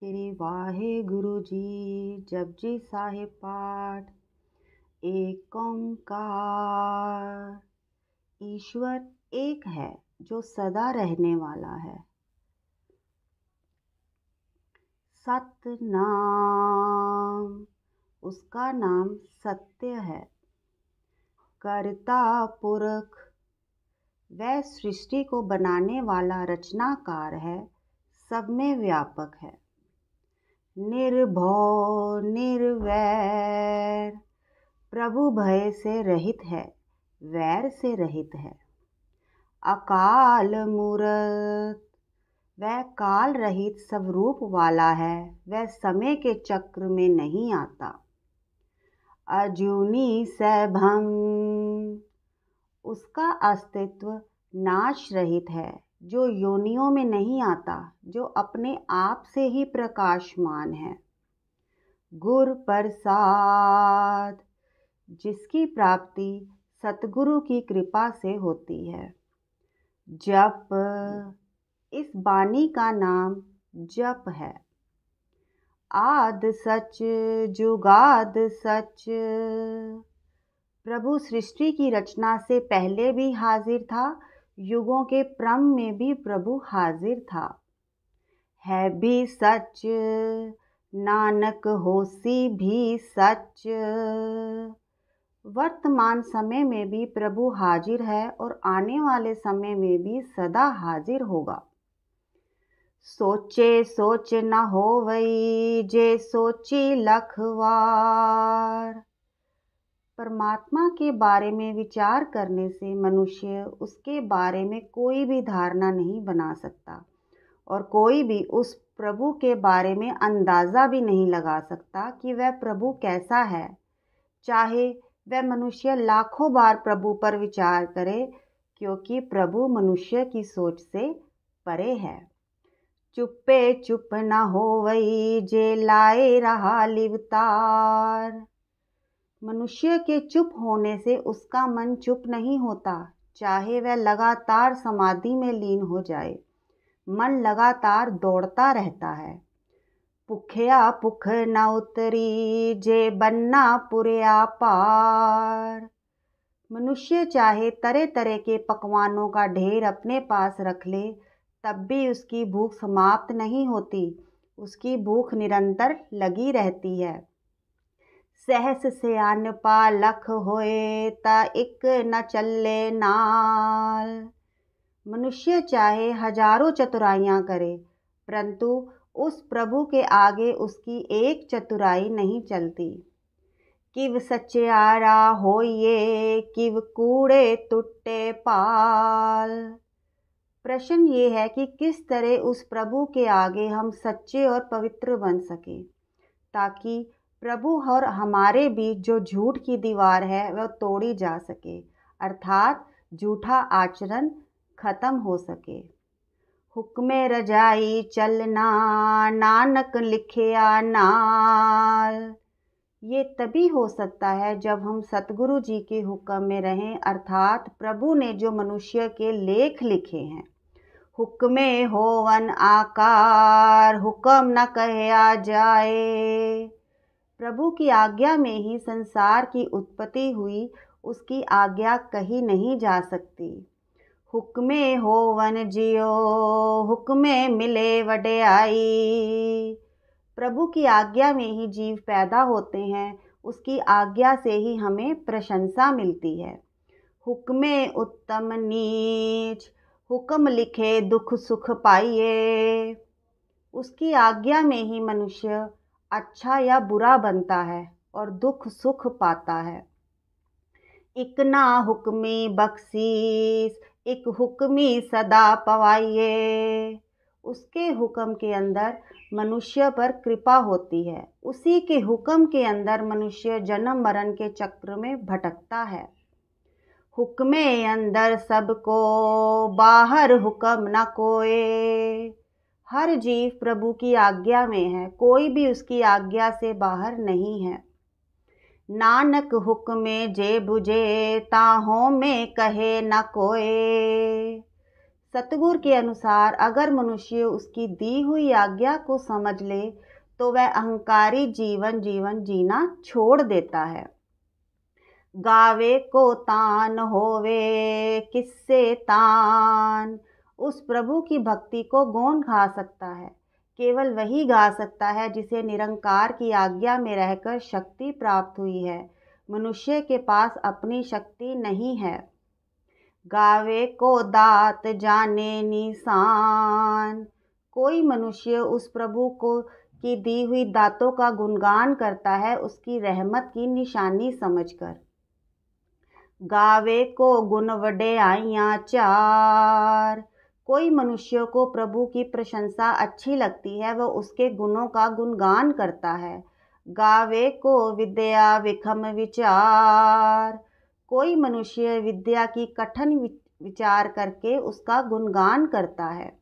श्री वाहेगुरु जी। जपजी साहिब पाठ। एक ओंकार। ईश्वर एक है जो सदा रहने वाला है। सतनाम, उसका नाम सत्य है। कर्ता पुरख, वह सृष्टि को बनाने वाला रचनाकार है, सब में व्यापक है। निर्भय निर्वैर, प्रभु भय से रहित है, वैर से रहित है। अकाल मूर्त, वह काल रहित स्वरूप वाला है, वह समय के चक्र में नहीं आता। अजूनी सैभम, उसका अस्तित्व नाश रहित है, जो योनियों में नहीं आता, जो अपने आप से ही प्रकाशमान है। गुर प्रसाद, जिसकी प्राप्ति सतगुरु की कृपा से होती है। जप, इस वाणी का नाम जप है। आद सच जुगाद सच, प्रभु सृष्टि की रचना से पहले भी हाजिर था, युगों के क्रम में भी प्रभु हाजिर था। है भी सच, नानक होसी भी सच, वर्तमान समय में भी प्रभु हाजिर है और आने वाले समय में भी सदा हाजिर होगा। सोचे सोच न होवई, जे सोची लखवार, परमात्मा के बारे में विचार करने से मनुष्य उसके बारे में कोई भी धारणा नहीं बना सकता और कोई भी उस प्रभु के बारे में अंदाज़ा भी नहीं लगा सकता कि वह प्रभु कैसा है, चाहे वह मनुष्य लाखों बार प्रभु पर विचार करे, क्योंकि प्रभु मनुष्य की सोच से परे है। चुप्पे चुप न होवई, जे लाए रहा लिवतार, मनुष्य के चुप होने से उसका मन चुप नहीं होता, चाहे वह लगातार समाधि में लीन हो जाए, मन लगातार दौड़ता रहता है। पुखया पुख न उतरी, जे बनना पुरया पार, मनुष्य चाहे तरह तरह के पकवानों का ढेर अपने पास रख ले, तब भी उसकी भूख समाप्त नहीं होती, उसकी भूख निरंतर लगी रहती है। सहस सयान पालख होए, ता इक न चले नाल, मनुष्य चाहे हजारों चतुराइयाँ करे, परंतु उस प्रभु के आगे उसकी एक चतुराई नहीं चलती। किव सच्चारा होइए, किव कूड़े टुट्टे पाल, प्रश्न ये है कि किस तरह उस प्रभु के आगे हम सच्चे और पवित्र बन सके, ताकि प्रभु और हमारे बीच जो झूठ की दीवार है वह तोड़ी जा सके, अर्थात झूठा आचरण खत्म हो सके। हुक्मे रजाई चलना, नानक लिखिया नाल, ये तभी हो सकता है जब हम सतगुरु जी के हुक्म में रहें, अर्थात प्रभु ने जो मनुष्य के लेख लिखे हैं। हुक्मे होवन आकार, हुक्म न कहया जाए, प्रभु की आज्ञा में ही संसार की उत्पत्ति हुई, उसकी आज्ञा कही नहीं जा सकती। हुक्मे होवन जियो, हुक्मे मिले वड्याई, प्रभु की आज्ञा में ही जीव पैदा होते हैं, उसकी आज्ञा से ही हमें प्रशंसा मिलती है। हुक्मे उत्तम नीच, हुक्म लिखे दुख सुख पाइए, उसकी आज्ञा में ही मनुष्य अच्छा या बुरा बनता है और दुख सुख पाता है। इकना हुक्मी बख्शीस, एक हुक्मी सदा पवाइए, उसके हुक्म के अंदर मनुष्य पर कृपा होती है, उसी के हुक्म के अंदर मनुष्य जन्म मरण के चक्र में भटकता है। हुक्मे अंदर सबको, बाहर हुक्म न कोए, हर जीव प्रभु की आज्ञा में है, कोई भी उसकी आज्ञा से बाहर नहीं है। नानक हुक्मे जे बुझे, ताहों में कहे न कोए, सतगुरु के अनुसार अगर मनुष्य उसकी दी हुई आज्ञा को समझ ले तो वह अहंकारी जीवन जीना छोड़ देता है। गावे को तान होवे किससे तान, उस प्रभु की भक्ति को कौन गा सकता है? केवल वही गा सकता है जिसे निरंकार की आज्ञा में रहकर शक्ति प्राप्त हुई है। मनुष्य के पास अपनी शक्ति नहीं है। गावे को दात जाने निशान, कोई मनुष्य उस प्रभु को की दी हुई दातों का गुणगान करता है उसकी रहमत की निशानी समझकर। गावे को गुण वड्याइयां चार, कोई मनुष्य को प्रभु की प्रशंसा अच्छी लगती है वह उसके गुणों का गुणगान करता है। गावे को विद्या विखम विचार, कोई मनुष्य विद्या की कठिन विचार करके उसका गुणगान करता है।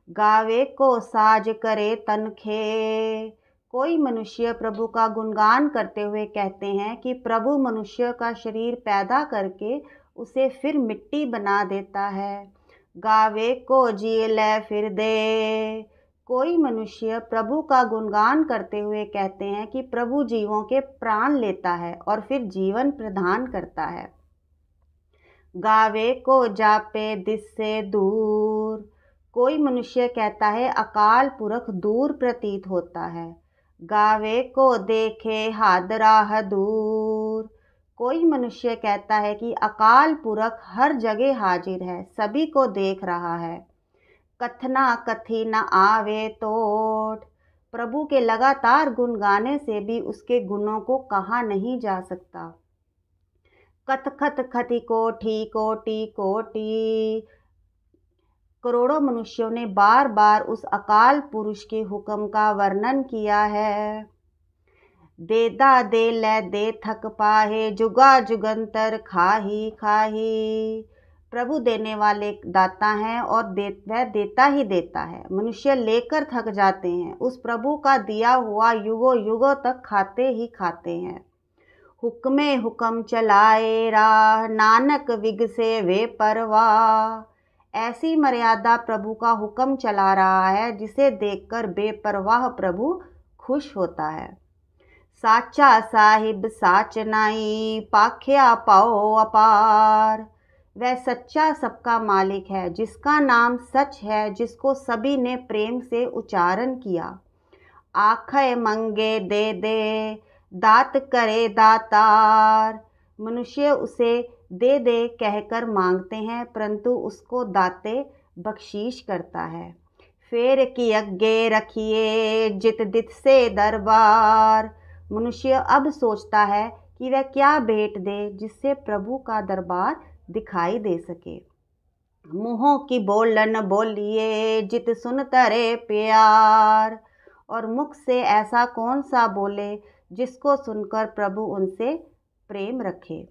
गावे को साज करे तनखे, कोई मनुष्य प्रभु का गुणगान करते हुए कहते हैं कि प्रभु मनुष्य का शरीर पैदा करके उसे फिर मिट्टी बना देता है। गावे को जिए ले फिर दे, कोई मनुष्य प्रभु का गुणगान करते हुए कहते हैं कि प्रभु जीवों के प्राण लेता है और फिर जीवन प्रदान करता है। गावे को जापे दिस से दूर, कोई मनुष्य कहता है अकाल पुरख दूर प्रतीत होता है। गावे को देखे हादराह दूर, कोई मनुष्य कहता है कि अकाल पुरख हर जगह हाजिर है, सभी को देख रहा है। कथना कथी न आवे तोट, प्रभु के लगातार गुण गाने से भी उसके गुणों को कहा नहीं जा सकता। कथ खत खति कोटि कोटि कोटि, करोड़ों मनुष्यों ने बार बार उस अकाल पुरुष के हुक्म का वर्णन किया है। देदा दे ले दे थक पाहे जुगा जुगंतर खाही खाही, प्रभु देने वाले दाता हैं और वह देता ही देता है। मनुष्य लेकर थक जाते हैं, उस प्रभु का दिया हुआ युगों युगों तक खाते ही खाते हैं। हुक्मे हुक्म चलाए राह नानक विग से वे परवाह, ऐसी मर्यादा प्रभु का हुक्म चला रहा है जिसे देखकर बेपरवाह प्रभु खुश होता है। साचा साहिब साच नाई पाख्या पाओ अपार, वह सच्चा सबका मालिक है जिसका नाम सच है, जिसको सभी ने प्रेम से उच्चारण किया। आखे मंगे दे दे दात करे दातार, मनुष्य उसे दे दे कहकर मांगते हैं परंतु उसको दाते बख्शीश करता है। फेर की अग्गे रखिए जित दित से दरबार, मनुष्य अब सोचता है कि वह क्या भेंट दे जिससे प्रभु का दरबार दिखाई दे सके। मुँहों की बोलन बोलिए जित सुन तरे प्यार, और मुख से ऐसा कौन सा बोले जिसको सुनकर प्रभु उनसे प्रेम रखे।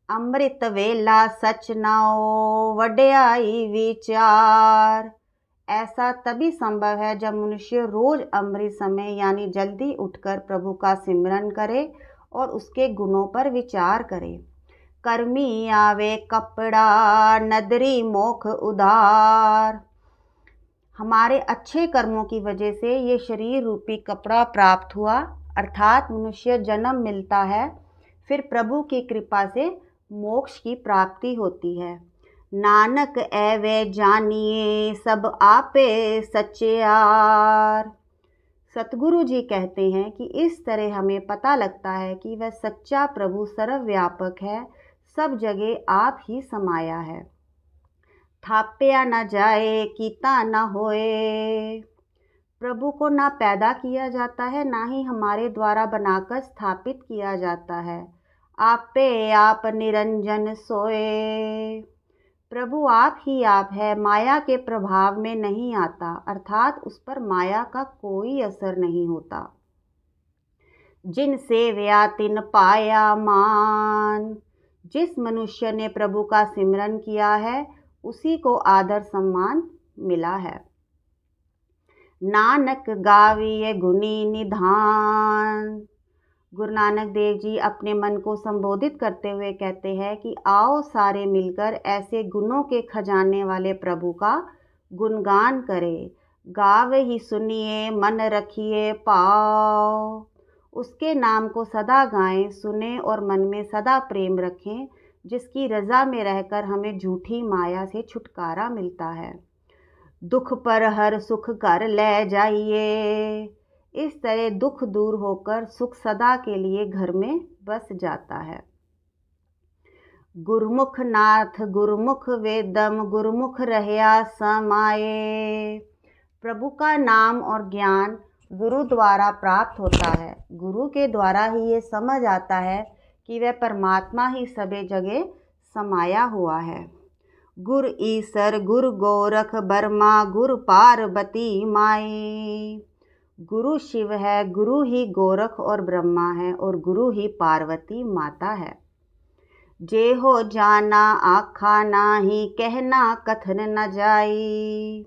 अमृत वेला सच नाओ वड्याई विचार, ऐसा तभी संभव है जब मनुष्य रोज अमृत समय यानी जल्दी उठकर प्रभु का सिमरन करे और उसके गुणों पर विचार करे। कर्मी आवे कपड़ा नदरी मोख उधार, हमारे अच्छे कर्मों की वजह से ये शरीर रूपी कपड़ा प्राप्त हुआ, अर्थात मनुष्य जन्म मिलता है, फिर प्रभु की कृपा से मोक्ष की प्राप्ति होती है। नानक एवे जानिए सब आपे सच्चेयार, सतगुरु जी कहते हैं कि इस तरह हमें पता लगता है कि वह सच्चा प्रभु सर्वव्यापक है, सब जगह आप ही समाया है। थाप्या न जाए कीता न होए, प्रभु को ना पैदा किया जाता है ना ही हमारे द्वारा बनाकर स्थापित किया जाता है। आपे आप निरंजन सोए, प्रभु आप ही आप है, माया के प्रभाव में नहीं आता, अर्थात उस पर माया का कोई असर नहीं होता। जिन सेव्या तिन पाया मान, जिस मनुष्य ने प्रभु का सिमरन किया है उसी को आदर सम्मान मिला है। नानक गाविए गुनी निधान, गुरु नानक देव जी अपने मन को संबोधित करते हुए कहते हैं कि आओ सारे मिलकर ऐसे गुणों के खजाने वाले प्रभु का गुणगान करें। गावे ही सुनिए मन रखिए पाओ। उसके नाम को सदा गाएं, सुने और मन में सदा प्रेम रखें, जिसकी रज़ा में रहकर हमें झूठी माया से छुटकारा मिलता है। दुख पर हर सुख कर ले जाइए। इस तरह दुख दूर होकर सुख सदा के लिए घर में बस जाता है। गुरुमुख नाथ गुरुमुख वेदम, गुरुमुख रहया समाये। प्रभु का नाम और ज्ञान गुरु द्वारा प्राप्त होता है। गुरु के द्वारा ही ये समझ आता है कि वह परमात्मा ही सभी जगह समाया हुआ है। गुर ईसर गुरु गोरख बर्मा, गुरु पार्वती माई। गुरु शिव है, गुरु ही गोरख और ब्रह्मा है, और गुरु ही पार्वती माता है। जे हो जाना आखा नाही, कहना कथन न जाई।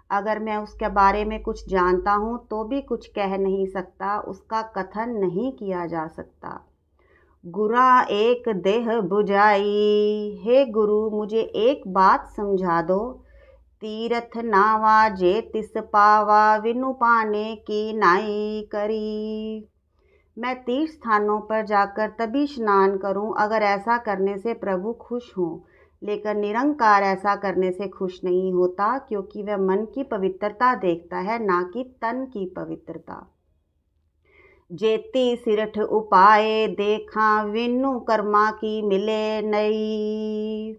अगर मैं उसके बारे में कुछ जानता हूँ तो भी कुछ कह नहीं सकता, उसका कथन नहीं किया जा सकता। गुरा एक देह बुझाई। हे गुरु, मुझे एक बात समझा दो। तीरथ नावा जे तिस पावा, विनु पाने की नाई करी। मैं तीर्थ स्थानों पर जाकर तभी स्नान करूं अगर ऐसा करने से प्रभु खुश हों, लेकिन निरंकार ऐसा करने से खुश नहीं होता, क्योंकि वह मन की पवित्रता देखता है, ना कि तन की पवित्रता। जेती सिरठ उपाय देखा, विनु कर्मा की मिले नई।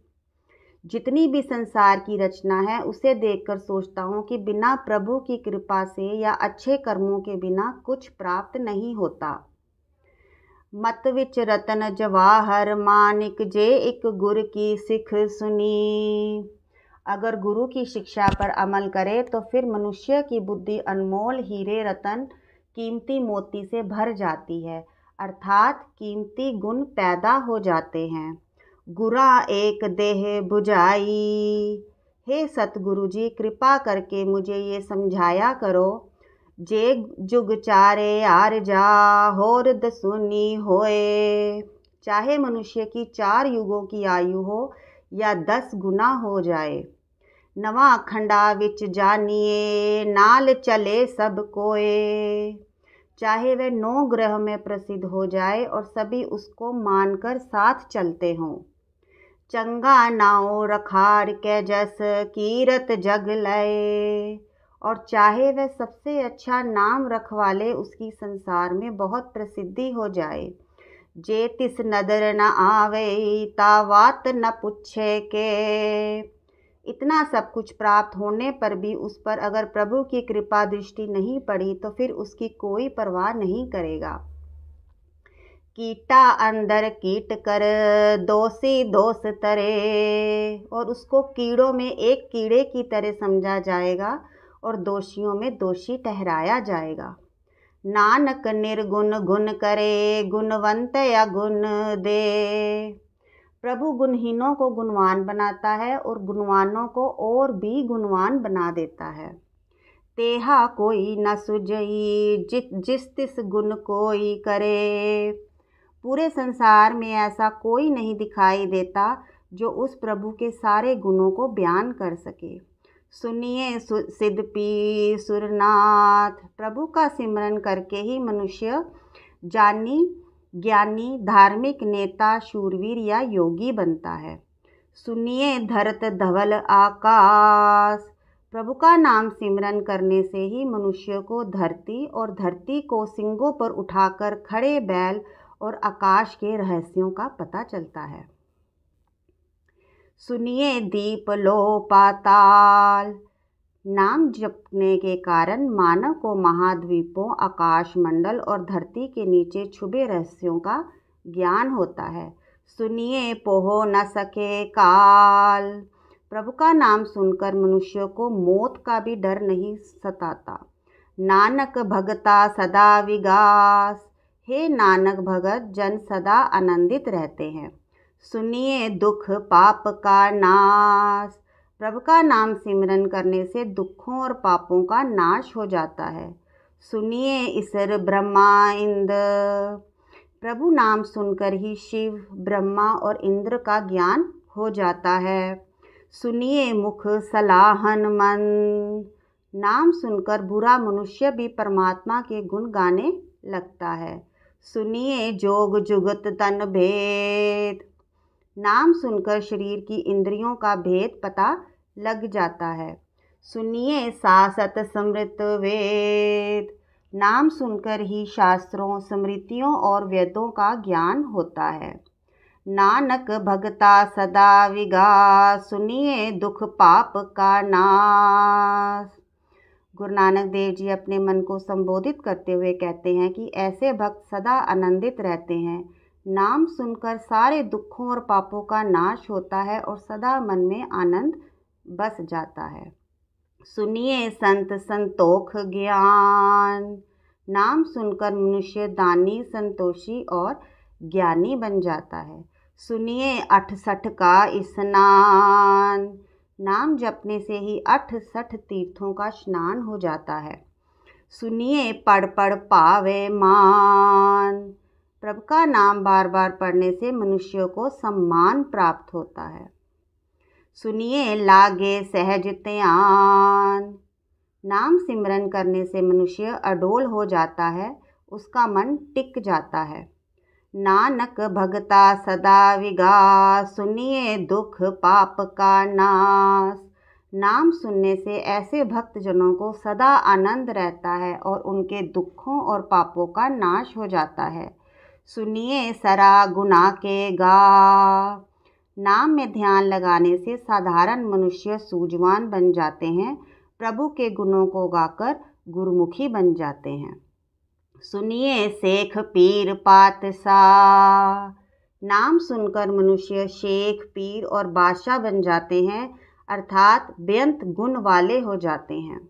जितनी भी संसार की रचना है उसे देखकर सोचता हूँ कि बिना प्रभु की कृपा से या अच्छे कर्मों के बिना कुछ प्राप्त नहीं होता। मत विच रतन जवाहर मानिक, जे एक गुर की सिख सुनी। अगर गुरु की शिक्षा पर अमल करे तो फिर मनुष्य की बुद्धि अनमोल हीरे रतन कीमती मोती से भर जाती है, अर्थात कीमती गुण पैदा हो जाते हैं। गुरा एक देह बुझाई। हे सतगुरु जी, कृपा करके मुझे ये समझाया करो। जे जुग चारे आर जा, होर दसुनी होए। चाहे मनुष्य की 4 युगों की आयु हो या 10 गुना हो जाए। नवा खंडा विच जानिए, नाल चले सब कोए। चाहे वह 9 ग्रह में प्रसिद्ध हो जाए और सभी उसको मानकर साथ चलते हों। चंगा नाव रखार के जस, कीरत जग लय। और चाहे वह सबसे अच्छा नाम रखवाले उसकी संसार में बहुत प्रसिद्धि हो जाए। जे तिस नदर न आवे, तावात न पूछे के। इतना सब कुछ प्राप्त होने पर भी उस पर अगर प्रभु की कृपा दृष्टि नहीं पड़ी तो फिर उसकी कोई परवाह नहीं करेगा। कीटा अंदर कीट कर, दोषी दोष तरे। और उसको कीड़ों में एक कीड़े की तरह समझा जाएगा और दोषियों में दोषी ठहराया जाएगा। नानक निर्गुण गुण करे, गुणवंत या गुण दे। प्रभु गुणहीनों को गुणवान बनाता है और गुणवानों को और भी गुणवान बना देता है। तेहा कोई न सुझई, जिस तिस गुण कोई करे। पूरे संसार में ऐसा कोई नहीं दिखाई देता जो उस प्रभु के सारे गुणों को बयान कर सके। सुनिए सिद्धपी सुरनाथ। प्रभु का सिमरन करके ही मनुष्य जानी, ज्ञानी, धार्मिक नेता, शूरवीर या योगी बनता है। सुनिए धरत धवल आकाश। प्रभु का नाम सिमरन करने से ही मनुष्य को धरती और धरती को सिंगों पर उठाकर खड़े बैल और आकाश के रहस्यों का पता चलता है। सुनिए दीप लो पाताल। नाम जपने के कारण मानव को महाद्वीपों, आकाश मंडल और धरती के नीचे छुपे रहस्यों का ज्ञान होता है। सुनिए पोहो न सके काल। प्रभु का नाम सुनकर मनुष्य को मौत का भी डर नहीं सताता। नानक भगता सदा विगास। हे नानक भगत, जन सदा आनंदित रहते हैं। सुनिए दुख पाप का नाश। प्रभु का नाम सिमरन करने से दुखों और पापों का नाश हो जाता है। सुनिए ईसर ब्रह्मा इंद्र। प्रभु नाम सुनकर ही शिव, ब्रह्मा और इंद्र का ज्ञान हो जाता है। सुनिए मुख सलाहन मन, नाम सुनकर बुरा मनुष्य भी परमात्मा के गुण गाने लगता है। सुनिए जोग जुगत तन भेद, नाम सुनकर शरीर की इंद्रियों का भेद पता लग जाता है। सुनिए सासत समृत वेद, नाम सुनकर ही शास्त्रों, स्मृतियों और वेदों का ज्ञान होता है। नानक भगता सदा विगास, सुनिए दुख पाप का नाश। गुरु नानक देव जी अपने मन को संबोधित करते हुए कहते हैं कि ऐसे भक्त सदा आनंदित रहते हैं। नाम सुनकर सारे दुखों और पापों का नाश होता है और सदा मन में आनंद बस जाता है। सुनिए संत संतोख ज्ञान, नाम सुनकर मनुष्य दानी, संतोषी और ज्ञानी बन जाता है। सुनिए 68 का स्नान, नाम जपने से ही 68 तीर्थों का स्नान हो जाता है। सुनिए पढ़ पढ़ पावे मान, प्रभु का नाम बार बार पढ़ने से मनुष्यों को सम्मान प्राप्त होता है। सुनिए लागे सहज त्यान, नाम सिमरन करने से मनुष्य अडोल हो जाता है, उसका मन टिक जाता है। नानक भगता सदा विगास, सुनिए दुख पाप का नाश। नाम सुनने से ऐसे भक्तजनों को सदा आनंद रहता है और उनके दुखों और पापों का नाश हो जाता है। सुनिए सरा गुना के गा, नाम में ध्यान लगाने से साधारण मनुष्य सूझवान बन जाते हैं, प्रभु के गुणों को गाकर गुरुमुखी बन जाते हैं। सुनिए शेख पीर पातशाह, नाम सुनकर मनुष्य शेख, पीर और बादशाह बन जाते हैं, अर्थात बेअंत गुण वाले हो जाते हैं।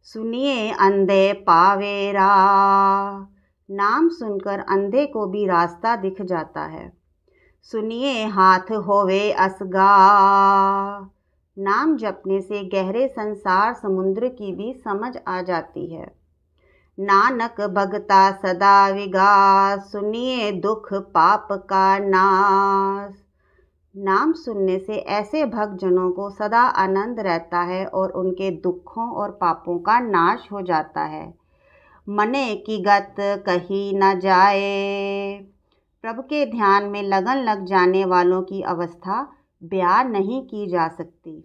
सुनिए अंधे पावे राह, नाम सुनकर अंधे को भी रास्ता दिख जाता है। सुनिए हाथ होवे असगा, नाम जपने से गहरे संसार समुद्र की भी समझ आ जाती है। नानक भगता सदा विगास, सुनिए दुख पाप का नाश। नाम सुनने से ऐसे भक्त जनों को सदा आनंद रहता है और उनके दुखों और पापों का नाश हो जाता है। मने की गत कही न जाए, प्रभु के ध्यान में लगन लग जाने वालों की अवस्था बयान नहीं की जा सकती।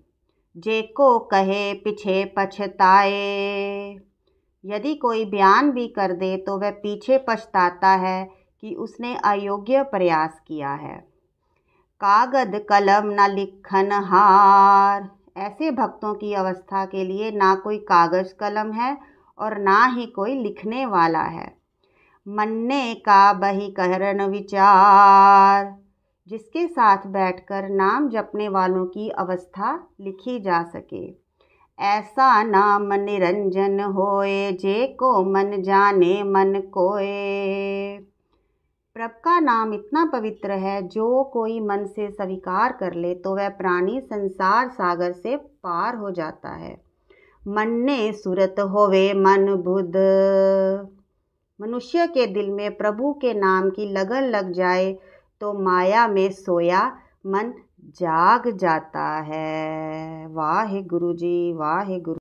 जेको कहे पीछे पछताए, यदि कोई बयान भी कर दे तो वह पीछे पछताता है कि उसने अयोग्य प्रयास किया है। कागद कलम न लिखन हार, ऐसे भक्तों की अवस्था के लिए ना कोई कागज कलम है और ना ही कोई लिखने वाला है। मन्ने का बही कहरन विचार, जिसके साथ बैठकर नाम जपने वालों की अवस्था लिखी जा सके। ऐसा नाम निरंजन होए, जे को मन जाने मन कोए। प्रभु का नाम इतना पवित्र है, जो कोई मन से स्वीकार कर ले तो वह प्राणी संसार सागर से पार हो जाता है। मन्ने सुरत होवे मन बुध, मनुष्य के दिल में प्रभु के नाम की लगन लग जाए तो माया में सोया मन जाग जाता है। वाहे गुरु जी, वाहे गुरु।